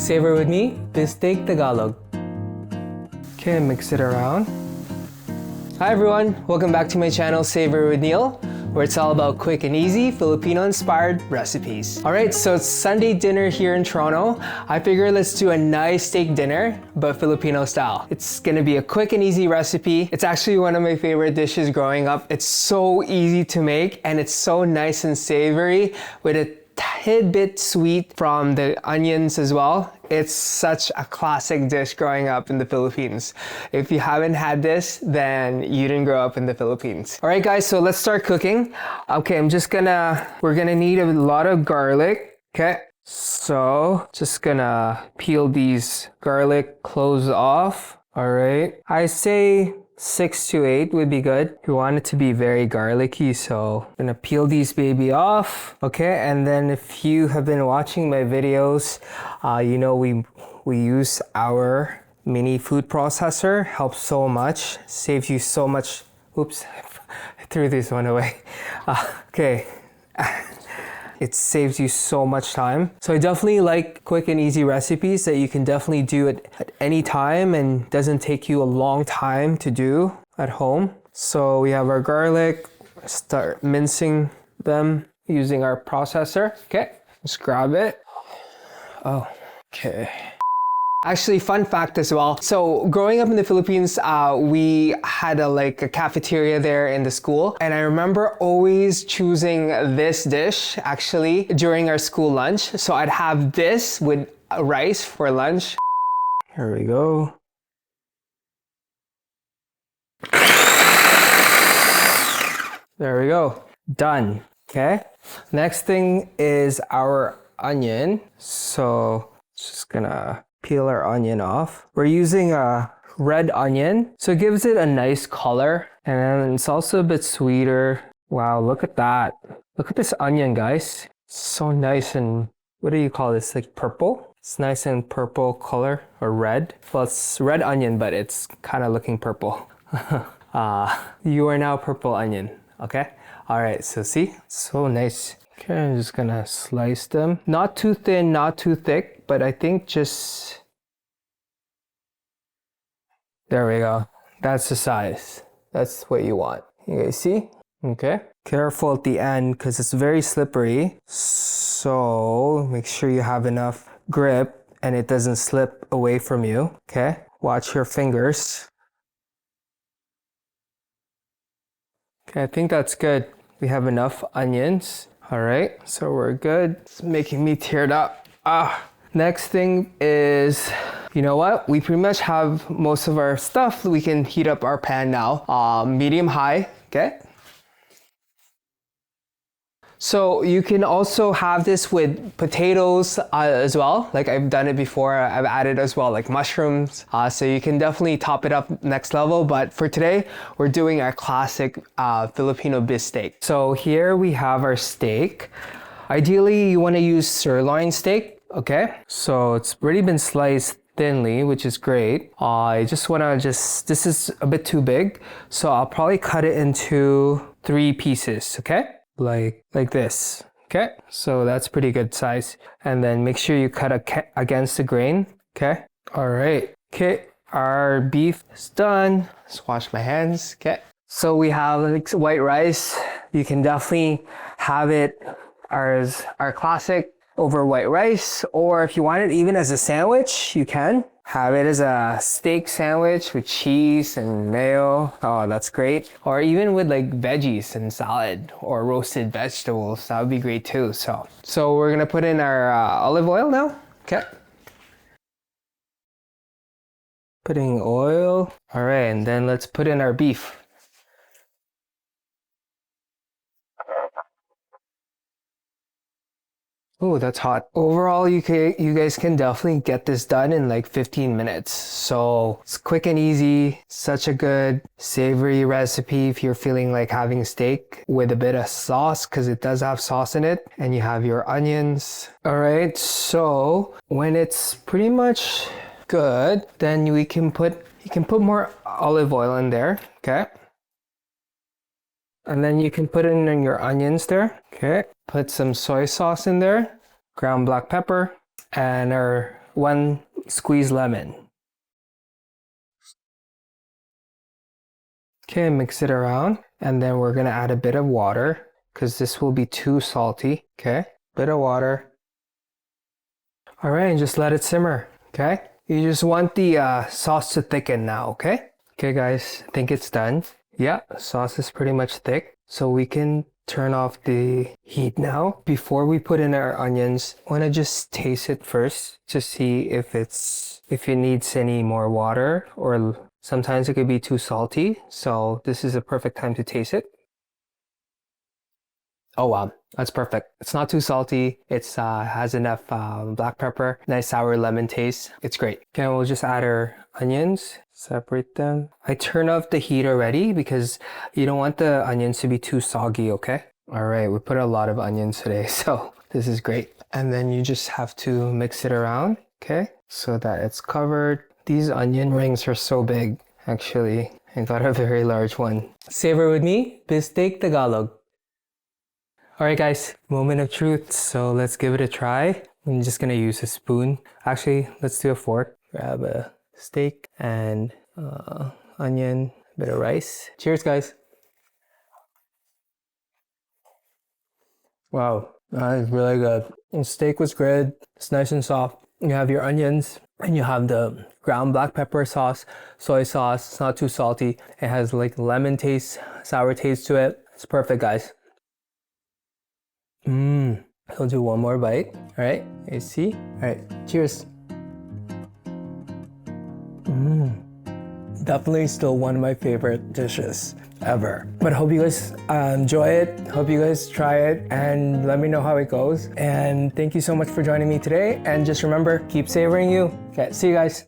Savor with me, Bistek Tagalog. Okay, mix it around. Hi everyone, welcome back to my channel Savor with Neil, where it's all about quick and easy Filipino-inspired recipes. Alright, so it's Sunday dinner here in Toronto. I figure let's do a nice steak dinner, but Filipino style. It's gonna be a quick and easy recipe. It's actually one of my favorite dishes growing up. It's so easy to make and it's so nice and savory with a tidbit sweet from the onions as well. It's such a classic dish growing up in the Philippines. If you haven't had this, then you didn't grow up in the Philippines. All right guys, so let's start cooking. Okay, we're gonna need a lot of garlic. Okay, so just gonna peel these garlic cloves off. All right, I say 6 to 8 would be good. You want it to be very garlicky, so I'm gonna peel these baby off. Okay, and then if you have been watching my videos, you know we use our mini food processor. Helps so much, saves you so much. Oops, I threw this one away. Okay. It saves you so much time. So I definitely like quick and easy recipes that you can definitely do at any time and doesn't take you a long time to do at home. So we have our garlic, start mincing them using our processor. Okay, let's grab it. Oh, okay. Actually, fun fact as well. So growing up in the Philippines, we had a cafeteria there in the school. And I remember always choosing this dish actually during our school lunch. So I'd have this with rice for lunch. Here we go. There we go. Done. Okay. Next thing is our onion. So just gonna peel our onion off. We're using a red onion, so it gives it a nice color, and then it's also a bit sweeter. Wow, look at that. Look at this onion, guys. So nice and, what do you call this, like purple? It's nice and purple color, or red. Well, it's red onion, but it's kind of looking purple. You are now purple onion, okay? All right, so see, so nice. Okay, I'm just gonna slice them. Not too thin, not too thick, but I think just... There we go. That's the size. That's what you want. You guys see? Okay. Careful at the end because it's very slippery. So make sure you have enough grip and it doesn't slip away from you. Okay. Watch your fingers. Okay, I think that's good. We have enough onions. All right, so we're good. It's making me teared up. Next thing is, you know what? We pretty much have most of our stuff. We can heat up our pan now. Medium high, okay? So you can also have this with potatoes as well. Like I've done it before. I've added as well like mushrooms. So you can definitely top it up next level. But for today, we're doing our classic Filipino bistek. So here we have our steak. Ideally, you want to use sirloin steak, okay? So it's already been sliced thinly, which is great. I just want to this is a bit too big. So I'll probably cut it into 3 pieces, okay? Like this. Okay, so that's pretty good size. And then make sure you cut against the grain. Okay, all right. Okay, our beef is done. Let's wash my hands. Okay, so we have like white rice. You can definitely have it as our classic over white rice, or if you want it even as a sandwich, you can have it as a steak sandwich with cheese and mayo. Oh, that's great. Or even with like veggies and salad or roasted vegetables. That would be great too. So we're gonna put in our olive oil now. Okay. Putting oil. All right, and then let's put in our beef. Oh, that's hot. Overall, you guys can definitely get this done in like 15 minutes. So it's quick and easy. Such a good savory recipe if you're feeling like having steak with a bit of sauce, because it does have sauce in it. And you have your onions. All right, so when it's pretty much good, then you can put more olive oil in there, okay? And then you can put in your onions there. Okay. Put some soy sauce in there, ground black pepper, and our 1 squeezed lemon. Okay, mix it around, and then we're gonna add a bit of water because this will be too salty. Okay, bit of water. All right, and just let it simmer. Okay, you just want the sauce to thicken now. Okay. Okay, guys, I think it's done. Yeah, sauce is pretty much thick, so we can turn off the heat now. Before we put in our onions, I want to just taste it first to see if it needs any more water, or sometimes it could be too salty. So this is a perfect time to taste it. Oh wow, that's perfect. It's not too salty. It's has enough black pepper, nice sour lemon taste. It's great. Okay, we'll just add our onions, separate them. I turn off the heat already because you don't want the onions to be too soggy, okay? All right, we put a lot of onions today, so this is great. And then you just have to mix it around, okay? So that it's covered. These onion rings are so big, actually. I got a very large one. Savor with me, Bistek Tagalog. Alright guys, moment of truth, so let's give it a try. I'm just gonna use a spoon. Actually, let's do a fork. Grab a steak and onion, a bit of rice. Cheers guys! Wow, that is really good. The steak was good, it's nice and soft. You have your onions, and you have the ground black pepper sauce, soy sauce, it's not too salty. It has like lemon taste, sour taste to it. It's perfect guys. I'll do one more bite. All right, you see? All right, cheers. Definitely still one of my favorite dishes ever. But I hope you guys enjoy it. Hope you guys try it and let me know how it goes. And thank you so much for joining me today. And just remember, keep savoring you. Okay, see you guys.